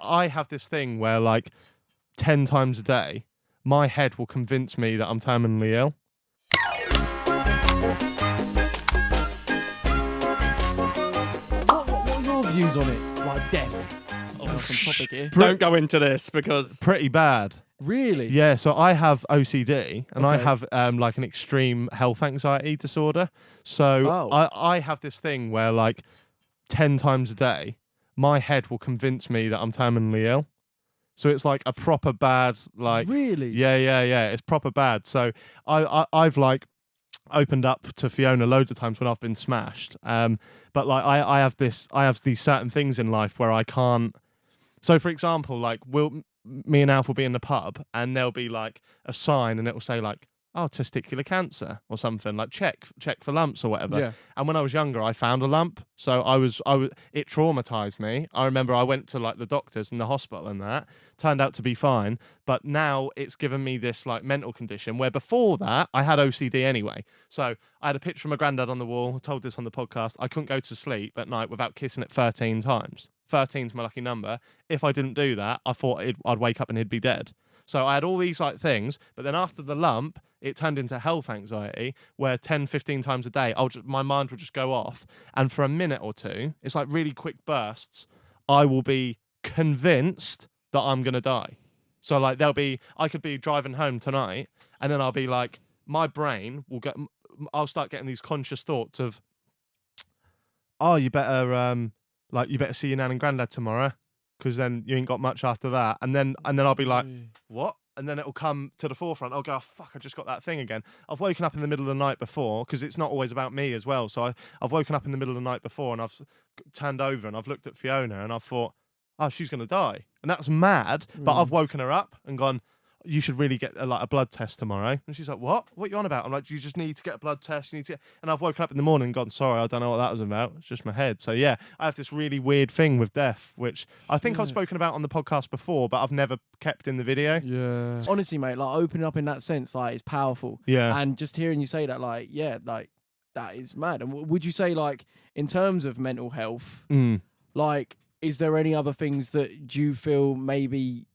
I have this thing where like 10 times a day, my head will convince me that I'm terminally ill. What are your views on it? Like death? Some topic here. Don't go into this because Pretty bad. Really? Yeah, so I have OCD and I Okay. have like an extreme health anxiety disorder. So Oh. I have this thing where like 10 times a day, my head will convince me that I'm terminally ill. So it's like a proper bad, like, Really? yeah, it's proper bad. So I've like opened up to Fiona loads of times when I've been smashed. But like I have these certain things in life where I can't. So for example, like me and Alf will be in the pub and there'll be like a sign and it will say like, oh, testicular cancer or something, like check for lumps or whatever. Yeah. And when I was younger, I found a lump. So it traumatized me. I remember I went to like the doctors and the hospital and that turned out to be fine. But now it's given me this like mental condition where before that I had OCD anyway. So I had a picture of my granddad on the wall. I told this on the podcast. I couldn't go to sleep at night without kissing it 13 times. 13's my lucky number. If I didn't do that, I thought I'd wake up and he'd be dead. So I had all these like things, but then after the lump, it turned into health anxiety where 10, 15 times a day, my mind would just go off. And for a minute or two, it's like really quick bursts. I will be convinced that I'm going to die. So like I could be driving home tonight and then I'll be like, my brain I'll start getting these conscious thoughts of, oh, you better see your nan and granddad tomorrow, because then you ain't got much after that. And then I'll be like, what? And then it'll come to the forefront. I'll go, oh, fuck, I just got that thing again. I've woken up in the middle of the night before, because it's not always about me as well. So I've woken up in the middle of the night before and I've turned over and I've looked at Fiona and I've thought, oh, she's going to die. And that's mad. But I've woken her up and gone, you should really get a blood test tomorrow. And she's like, what? What are you on about? I'm like, you just need to get a blood test. And I've woken up in the morning and gone, sorry, I don't know what that was about. It's just my head. So yeah, I have this really weird thing with death, which I think I've spoken about on the podcast before, but I've never kept in the video. Yeah. Honestly, mate, like opening up in that sense, like it's powerful. Yeah. And just hearing you say that, like, yeah, like that is mad. And would you say, like, in terms of mental health, like, is there any other things that you feel maybe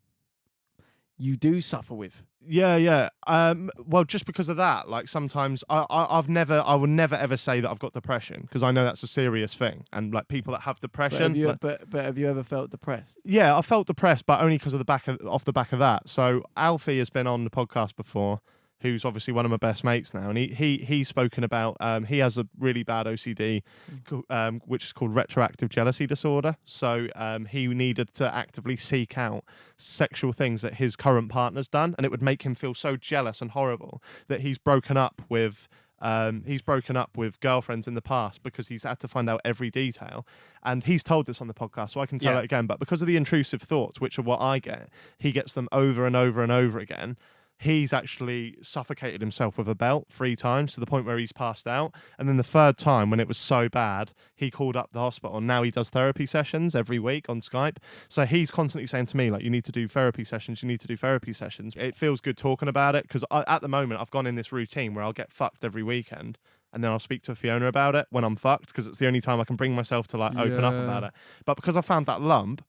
you do suffer with? Yeah. Well, just because of that, like sometimes I will never ever say that I've got depression, because I know that's a serious thing, and like people that have depression. But have you ever felt depressed? Yeah, I felt depressed, but only because of off the back of that. So Alfie has been on the podcast before, who's obviously one of my best mates now, and he's spoken about he has a really bad OCD, which is called retroactive jealousy disorder. So he needed to actively seek out sexual things that his current partner's done, and it would make him feel so jealous and horrible that he's broken up with girlfriends in the past because he's had to find out every detail. And he's told this on the podcast, so I can tell it again. But because of the intrusive thoughts, which are what I get, he gets them over and over and over again. He's actually suffocated himself with a belt 3 times to the point where he's passed out. And then the 3rd time, when it was so bad, he called up the hospital. And now he does therapy sessions every week on Skype. So he's constantly saying to me, like, you need to do therapy sessions. You need to do therapy sessions. It feels good talking about it, because at the moment, I've gone in this routine where I'll get fucked every weekend. And then I'll speak to Fiona about it when I'm fucked, because it's the only time I can bring myself to like open up about it. But because I found that lump,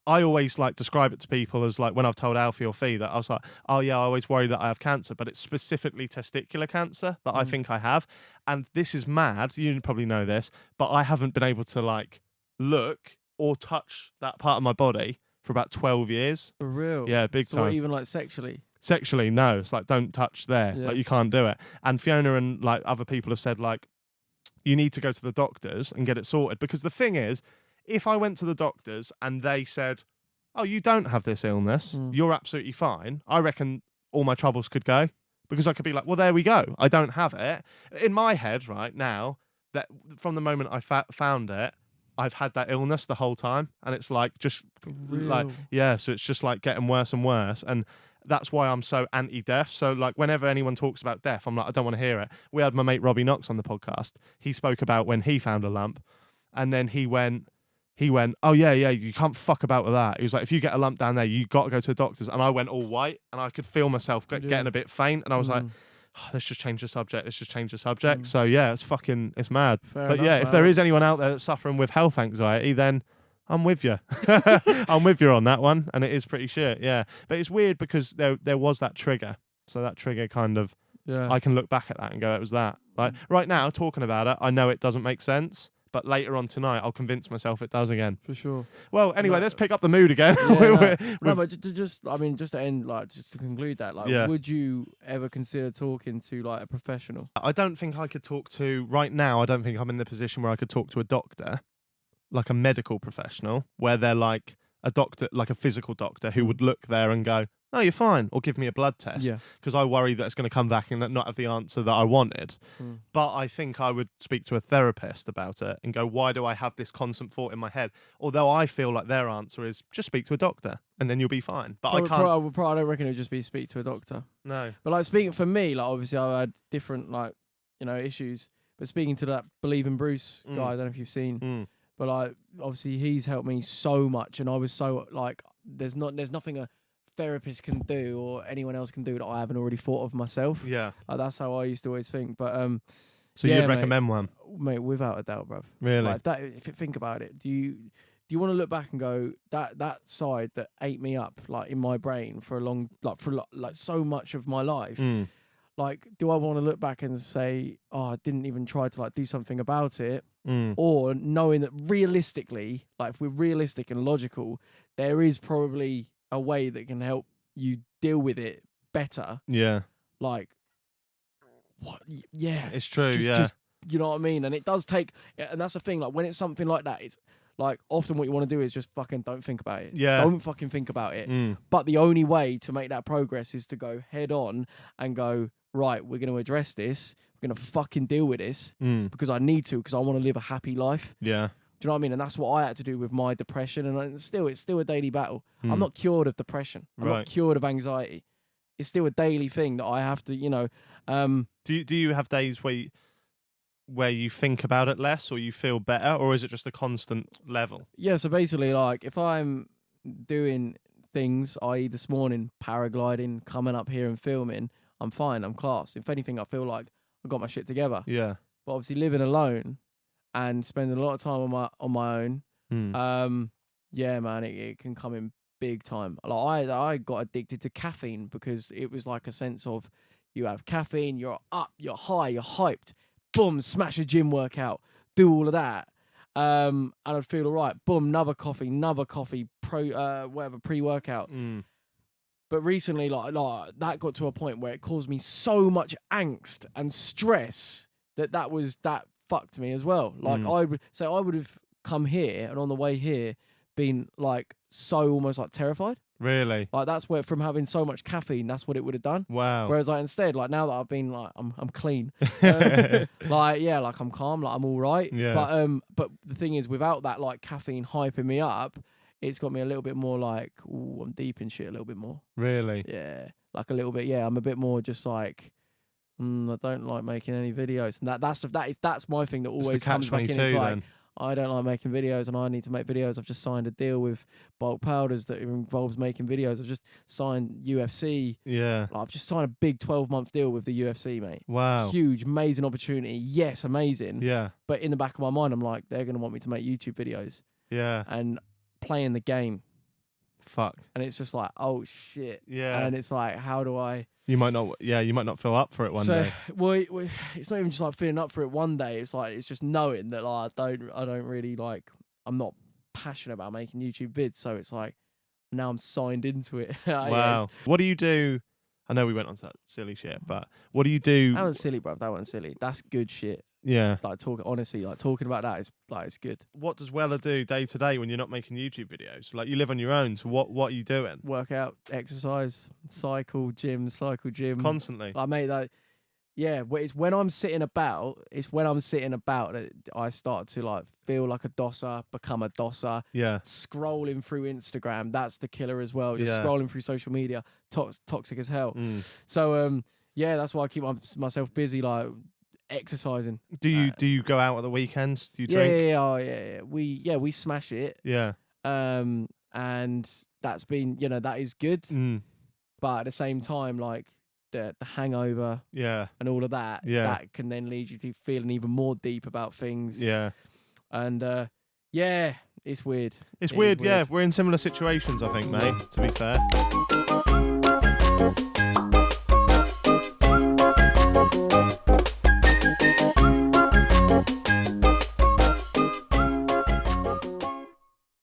I always like describe it to people as like when I've told Alfie or Fee that I was like, oh yeah, I always worry that I have cancer, but it's specifically testicular cancer that I think I have. And this is mad. You probably know this, but I haven't been able to like look or touch that part of my body for about 12 years. For real? Yeah, big time. So even like sexually? Sexually, no. It's like, don't touch there. Yeah. Like you can't do it. And Fiona and like other people have said like, you need to go to the doctors and get it sorted. Because the thing is, if I went to the doctors and they said, oh, you don't have this illness, you're absolutely fine, I reckon all my troubles could go, because I could be like, well, there we go. I don't have it. In my head right now, that from the moment I found it, I've had that illness the whole time. And it's like, just like, yeah, so it's just like getting worse and worse. And that's why I'm so anti-death. So like whenever anyone talks about death, I'm like, I don't want to hear it. We had my mate Robbie Knox on the podcast. He spoke about when he found a lump, and then he went, oh yeah, you can't fuck about with that. He was like, if you get a lump down there, you got to go to the doctors. And I went all white, and I could feel myself getting a bit faint. And I was like, oh, let's just change the subject. So yeah, it's mad. Fair but enough, yeah, if there is anyone out there that's suffering with health anxiety, then I'm with you. I'm with you on that one, and it is pretty shit, yeah. But it's weird because there was that trigger. So that trigger kind of, Yeah. I can look back at that and go, it was that. Like right now, talking about it, I know it doesn't make sense, but later on tonight, I'll convince myself it does again. For sure. Well, anyway, No. let's pick up the mood again. Yeah, no, but I mean, just to end, like, just to conclude that, like, Yeah. would you ever consider talking to like a professional? I don't think I could talk to, right now, I don't think I'm in the position where I could talk to a doctor, like a medical professional, where they're like a doctor, like a physical doctor who would look there and go, no, you're fine, or give me a blood test. Yeah. Because I worry that it's going to come back and not have the answer that I wanted. But I think I would speak to a therapist about it and go, why do I have this constant thought in my head? Although I feel like their answer is just speak to a doctor and then you'll be fine. But I can't. I don't reckon it'd just be speak to a doctor. No. But like speaking for me, like obviously I had different like, you know, issues. But speaking to that Believe in Bruce guy, I don't know if you've seen. But like obviously he's helped me so much, and I was so like there's nothing a therapist can do or anyone else can do that I haven't already thought of myself. Yeah. Like that's how I used to always think. But so yeah, you'd recommend one? Mate, without a doubt, bruv. Really? Like that, if you think about it, do you want to look back and go that side that ate me up like in my brain for a long like so much of my life? Like, do I want to look back and say, oh, I didn't even try to like do something about it? Or knowing that realistically, like if we're realistic and logical, there is probably a way that can help you deal with it better. Yeah. Like, what? Yeah. It's true, Just, you know what I mean? And it does take, and that's the thing, like when it's something like that, it's like often what you want to do is just fucking don't think about it. Yeah. Don't fucking think about it. But the only way to make that progress is to go head on and go, right, we're going to address this. We're going to fucking deal with this because I need to, because I want to live a happy life. Yeah. Do you know what I mean? And that's what I had to do with my depression. And it's still a daily battle. I'm not cured of depression. I'm not cured of anxiety. It's still a daily thing that I have to, you know. Do you have days where you think about it less or you feel better, or is it just a constant level? Yeah, so basically, like, if I'm doing things, i.e. this morning, paragliding, coming up here and filming, I'm fine, I'm class. If anything, I feel like I got my shit together. Yeah. But obviously living alone and spending a lot of time on my own, yeah, man, it can come in big time. Like I got addicted to caffeine because it was like a sense of you have caffeine, you're up, you're high, you're hyped. Boom, smash a gym workout, do all of that. And I'd feel all right. Boom, another coffee, pre-workout. But recently, like that got to a point where it caused me so much angst and stress that fucked me as well. Like I would have come here and on the way here been like so almost like terrified. Really? Like that's where from having so much caffeine, that's what it would have done. Wow. Whereas like instead, like now that I've been like I'm clean, like yeah, like I'm calm, like I'm all right. Yeah. But the thing is, without that like caffeine hyping me up, it's got me a little bit more like, ooh, I'm deep in shit a little bit more. Really? Yeah, like a little bit. Yeah, I'm a bit more just like, I don't like making any videos, and that's my thing that always comes back in. It's like, I don't like making videos and I need to make videos. I've just signed a deal with Bulk Powders that involves making videos. I've just signed UFC. Yeah. I've just signed a big 12-month deal with the UFC, mate. Wow. Huge, amazing opportunity. Yes, amazing. Yeah. But in the back of my mind, I'm like, they're going to want me to make YouTube videos. Yeah. And playing the game. Fuck. And it's just like, oh, shit. Yeah. And it's like, how do I... You might not feel up for it one day. Well, it's not even just like feeling up for it one day. It's like it's just knowing that like, I don't really like. I'm not passionate about making YouTube vids, so it's like now I'm signed into it. Wow. What do you do? I know we went on to that silly shit, but what do you do? That was silly, bro. That wasn't silly. That's good shit. Yeah. Like honestly, like talking about that is like it's good. What does Weller do day to day when you're not making YouTube videos? Like you live on your own, so what are you doing? Workout, exercise, cycle, gym. Constantly. Like mate, like yeah. It's when I'm sitting about. That I start to like feel like a dosser, become a dosser. Yeah. Scrolling through Instagram, that's the killer as well. Just scrolling through social media, toxic as hell. So yeah, that's why I keep myself busy, like exercising. Do you go out at the weekends? Do you drink? Yeah. We smash it. Yeah. And that's been, that is good. But at the same time, like the hangover, and all of that, that can then lead you to feeling even more deep about things. Yeah. And yeah, It's weird. It's It is weird, yeah. We're in similar situations, I think, mate, to be fair.